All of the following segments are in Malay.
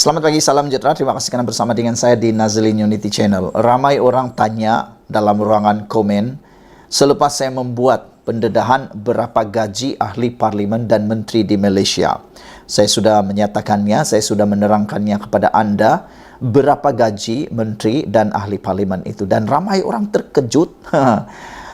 Selamat pagi, salam sejahtera. Terima kasih karena bersama dengan saya di Nazlin Unity Channel. Ramai orang tanya dalam ruangan komen selepas saya membuat pendedahan berapa gaji ahli parlimen dan menteri di Malaysia. Saya sudah menyatakannya, saya sudah menerangkannya kepada anda berapa gaji menteri dan ahli parlimen itu. Dan ramai orang terkejut.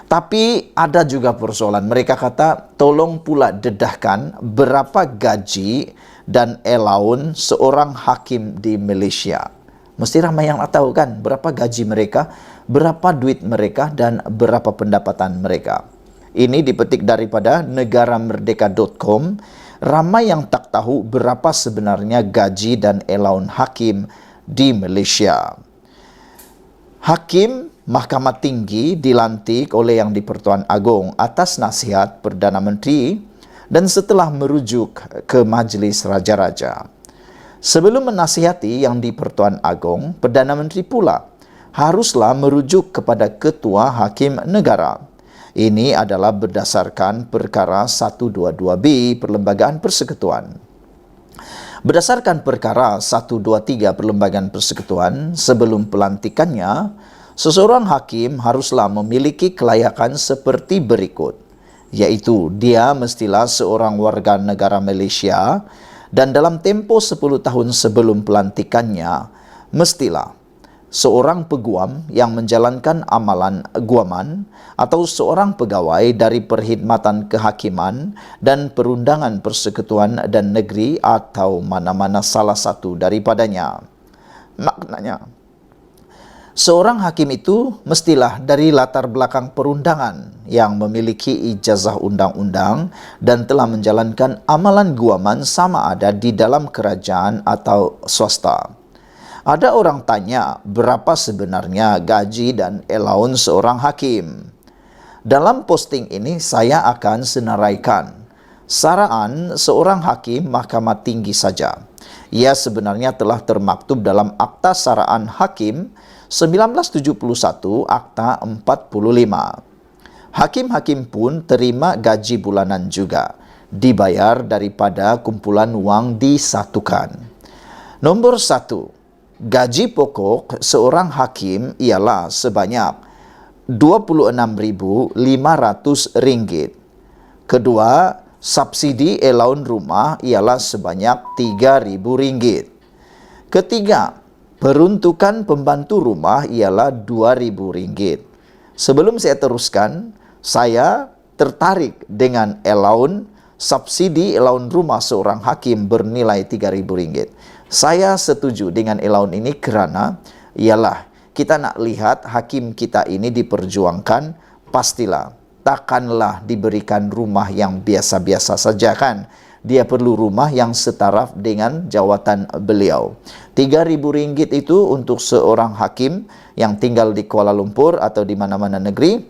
Tapi ada juga persoalan. Mereka kata, tolong pula dedahkan berapa gaji dan allowance seorang hakim di Malaysia. Mesti ramai yang tak tahu kan berapa gaji mereka, berapa duit mereka dan berapa pendapatan mereka. Ini dipetik daripada negaramerdeka.com. Ramai yang tak tahu berapa sebenarnya gaji dan allowance hakim di Malaysia. Hakim Mahkamah Tinggi dilantik oleh Yang di-Pertuan Agong atas nasihat Perdana Menteri dan setelah merujuk ke Majlis Raja-Raja. Sebelum menasihati Yang di-Pertuan Agong, Perdana Menteri pula haruslah merujuk kepada Ketua Hakim Negara. Ini adalah berdasarkan perkara 122B Perlembagaan Persekutuan. Berdasarkan perkara 123 Perlembagaan Persekutuan, sebelum pelantikannya, seseorang hakim haruslah memiliki kelayakan seperti berikut, yaitu dia mestilah seorang warga negara Malaysia dan dalam tempoh 10 tahun sebelum pelantikannya, mestilah seorang peguam yang menjalankan amalan guaman atau seorang pegawai dari Perkhidmatan Kehakiman dan Perundangan Persekutuan dan Negeri atau mana-mana salah satu daripadanya. Maknanya, seorang hakim itu mestilah dari latar belakang perundangan yang memiliki ijazah undang-undang dan telah menjalankan amalan guaman sama ada di dalam kerajaan atau swasta. Ada orang tanya berapa sebenarnya gaji dan allowance seorang hakim. Dalam posting ini saya akan senaraikan saraan seorang hakim Mahkamah Tinggi saja. Ia sebenarnya telah termaktub dalam Akta Saraan Hakim 1971 Akta 45. Hakim-hakim pun terima gaji bulanan juga, dibayar daripada kumpulan wang disatukan. Nombor 1. Gaji pokok seorang hakim ialah sebanyak RM26,500. Kedua, subsidi allowance rumah ialah sebanyak RM3,000. Ketiga, peruntukan pembantu rumah ialah RM2,000. Sebelum saya teruskan, saya tertarik dengan allowance, subsidi allowance rumah seorang hakim bernilai RM3,000. Saya setuju dengan allowance ini kerana ialah kita nak lihat hakim kita ini diperjuangkan, pastilah takkanlah diberikan rumah yang biasa-biasa saja kan. Dia perlu rumah yang setaraf dengan jawatan beliau. RM3,000 itu untuk seorang hakim yang tinggal di Kuala Lumpur atau di mana-mana negeri,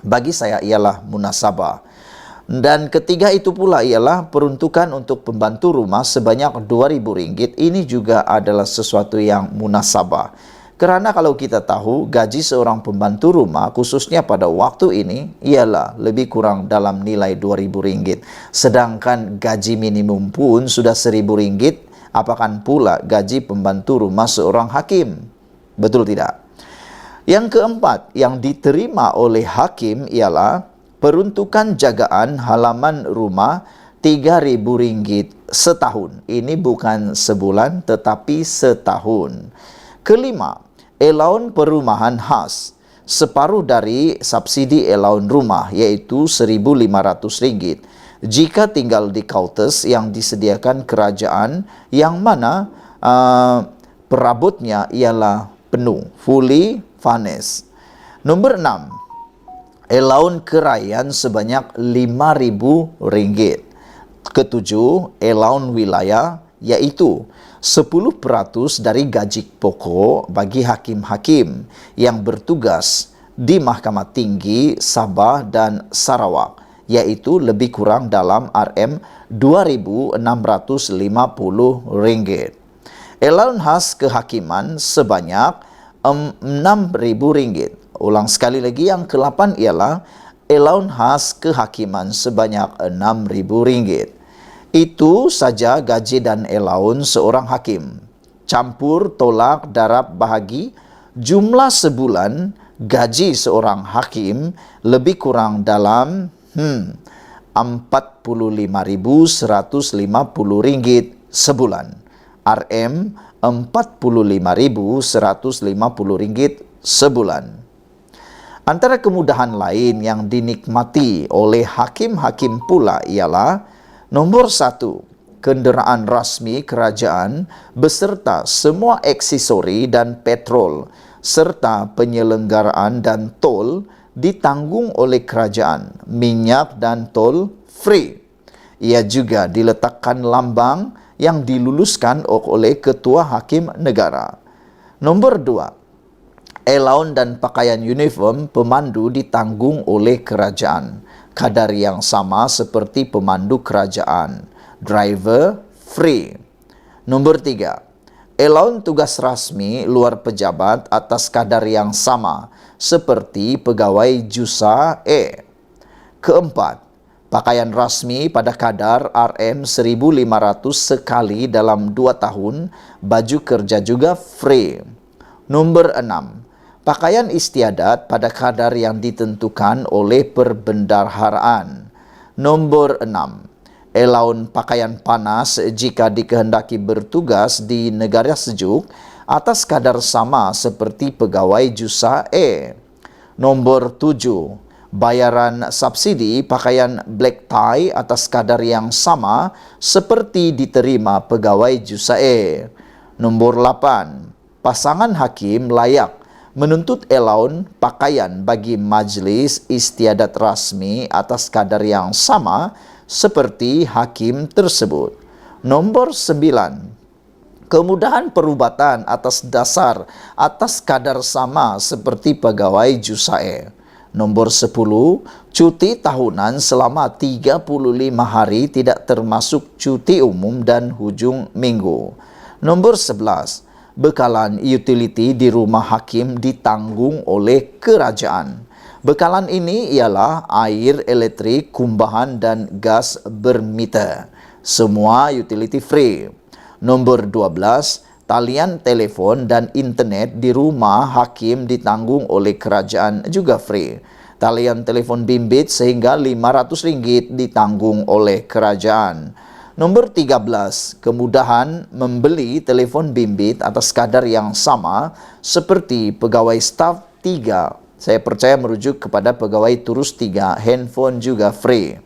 bagi saya ialah munasabah. Dan ketiga itu pula ialah peruntukan untuk pembantu rumah sebanyak RM2,000. Ini juga adalah sesuatu yang munasabah. Kerana kalau kita tahu gaji seorang pembantu rumah khususnya pada waktu ini ialah lebih kurang dalam nilai RM2,000. Sedangkan gaji minimum pun sudah RM1,000. Apakah pula gaji pembantu rumah seorang hakim? Betul tidak? Yang keempat yang diterima oleh hakim ialah peruntukan jagaan halaman rumah RM3,000 setahun. Ini bukan sebulan tetapi setahun. Kelima, allowance perumahan khas. Separuh dari subsidi allowance rumah iaitu RM1,500 jika tinggal di quarters yang disediakan kerajaan yang mana perabotnya ialah penuh, fully furnished. Nombor 6. Allowance keraian sebanyak RM5,000. Ketujuh, allowance wilayah iaitu 10% dari gaji pokok bagi hakim-hakim yang bertugas di Mahkamah Tinggi Sabah dan Sarawak, iaitu lebih kurang dalam RM2,650. Allowance khas kehakiman sebanyak RM6,000. Ulang sekali lagi, yang ke-8 ialah allowance khas kehakiman sebanyak RM6,000. Itu saja gaji dan allowance seorang hakim. campur, tolak, darab, bahagi, jumlah sebulan gaji seorang hakim lebih kurang dalam Rp45.150 sebulan. RM Rp45.150 sebulan. Antara kemudahan lain yang dinikmati oleh hakim-hakim pula ialah nombor 1, kenderaan rasmi kerajaan beserta semua aksesori dan petrol serta penyelenggaraan dan tol ditanggung oleh kerajaan. Minyak dan tol free. Ia juga diletakkan lambang yang diluluskan oleh Ketua Hakim Negara. Nombor 2, allowance dan pakaian uniform pemandu ditanggung oleh kerajaan. Kadar yang sama seperti pemandu kerajaan. Driver free. Nombor 3, allowance tugas rasmi luar pejabat atas kadar yang sama seperti pegawai JUSA E. Keempat, pakaian rasmi pada kadar RM1.500 sekali dalam 2 tahun, baju kerja juga free. Nombor 6, pakaian istiadat pada kadar yang ditentukan oleh perbendaharaan. Nombor 6, allowance pakaian panas jika dikehendaki bertugas di negara sejuk atas kadar sama seperti pegawai JUSA E. Nombor 7, bayaran subsidi pakaian black tie atas kadar yang sama seperti diterima pegawai JUSA E. Nombor 8, pasangan hakim layak menuntut allowance pakaian bagi majlis istiadat rasmi atas kadar yang sama seperti hakim tersebut. Nombor 9, kemudahan perubatan atas dasar atas kadar sama seperti pegawai JUSA E. Nombor 10, cuti tahunan selama 35 hari tidak termasuk cuti umum dan hujung minggu. Nombor 11, bekalan utility di rumah hakim ditanggung oleh kerajaan. Bekalan ini ialah air, elektrik, kumbahan dan gas bermeter. Semua utility free. Nombor 12, talian telefon dan internet di rumah hakim ditanggung oleh kerajaan juga free. Talian telefon bimbit sehingga RM500 ditanggung oleh kerajaan. Nombor 13, kemudahan membeli telefon bimbit atas kadar yang sama seperti pegawai staf 3. Saya percaya merujuk kepada pegawai turus 3, handphone juga free.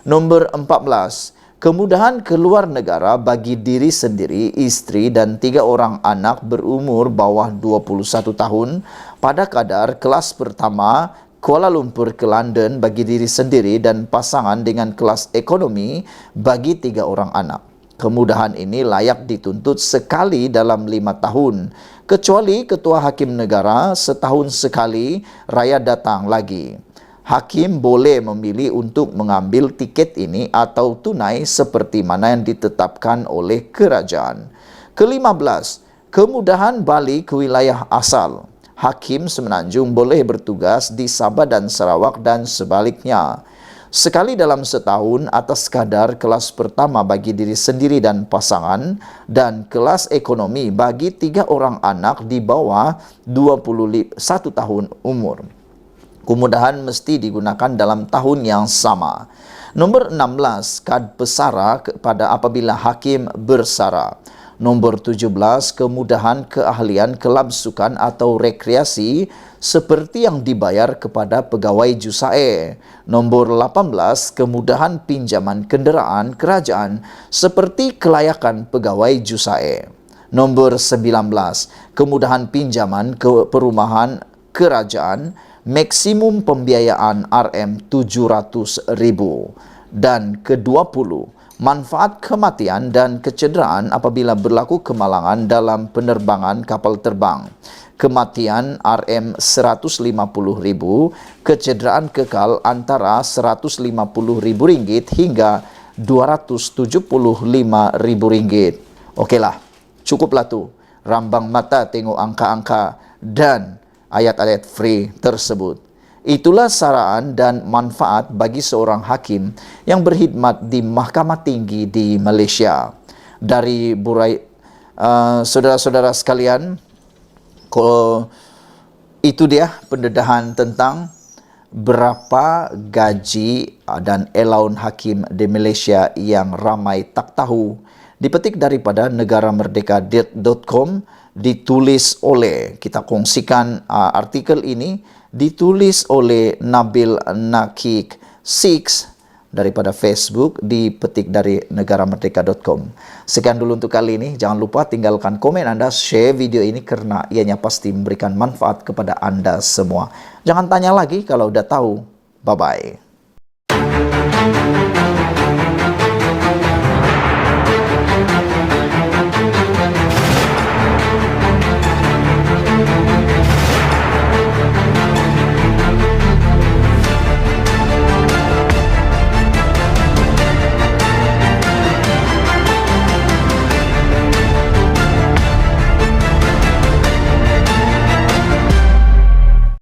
Nombor 14, kemudahan keluar negara bagi diri sendiri, istri dan 3 orang anak berumur bawah 21 tahun pada kadar kelas pertama Kuala Lumpur ke London bagi diri sendiri dan pasangan dengan kelas ekonomi bagi 3 orang anak. Kemudahan ini layak dituntut sekali dalam 5 tahun, kecuali Ketua Hakim Negara setahun sekali raya datang lagi. Hakim boleh memilih untuk mengambil tiket ini atau tunai seperti mana yang ditetapkan oleh kerajaan. Ke-15, kemudahan balik ke wilayah asal. Hakim Semenanjung boleh bertugas di Sabah dan Sarawak dan sebaliknya. Sekali dalam setahun atas kadar kelas pertama bagi diri sendiri dan pasangan dan kelas ekonomi bagi 3 orang anak di bawah 21 tahun umur. Kemudahan mesti digunakan dalam tahun yang sama. Nombor 16, kad pesara pada apabila hakim bersara. Nombor 17, kemudahan keahlian kelab sukan atau rekreasi seperti yang dibayar kepada pegawai JUSA E. Nombor 18, kemudahan pinjaman kenderaan kerajaan seperti kelayakan pegawai JUSA E. Nombor 19, kemudahan pinjaman ke perumahan kerajaan maksimum pembiayaan RM700.000. Dan ke-20, manfaat kematian dan kecederaan apabila berlaku kemalangan dalam penerbangan kapal terbang. Kematian RM150.000, kecederaan kekal antara RM150.000 hingga RM275.000. Okeylah, cukuplah tu. Rambang mata tengok angka-angka dan ayat-ayat free tersebut. Itulah saraan dan manfaat bagi seorang hakim yang berkhidmat di Mahkamah Tinggi di Malaysia. Dari saudara-saudara sekalian, itu dia pendedahan tentang berapa gaji dan allowance hakim di Malaysia yang ramai tak tahu. Dipetik daripada negaramerdeka.com, ditulis oleh, kita kongsikan artikel ini, ditulis oleh Nabil Nakik 6 daripada Facebook, dipetik dari negaramerdeka.com. Sekian dulu untuk kali ini. Jangan lupa tinggalkan komen Anda, share video ini karena ianya pasti memberikan manfaat kepada Anda semua. Jangan tanya lagi kalau udah tahu. Bye-bye.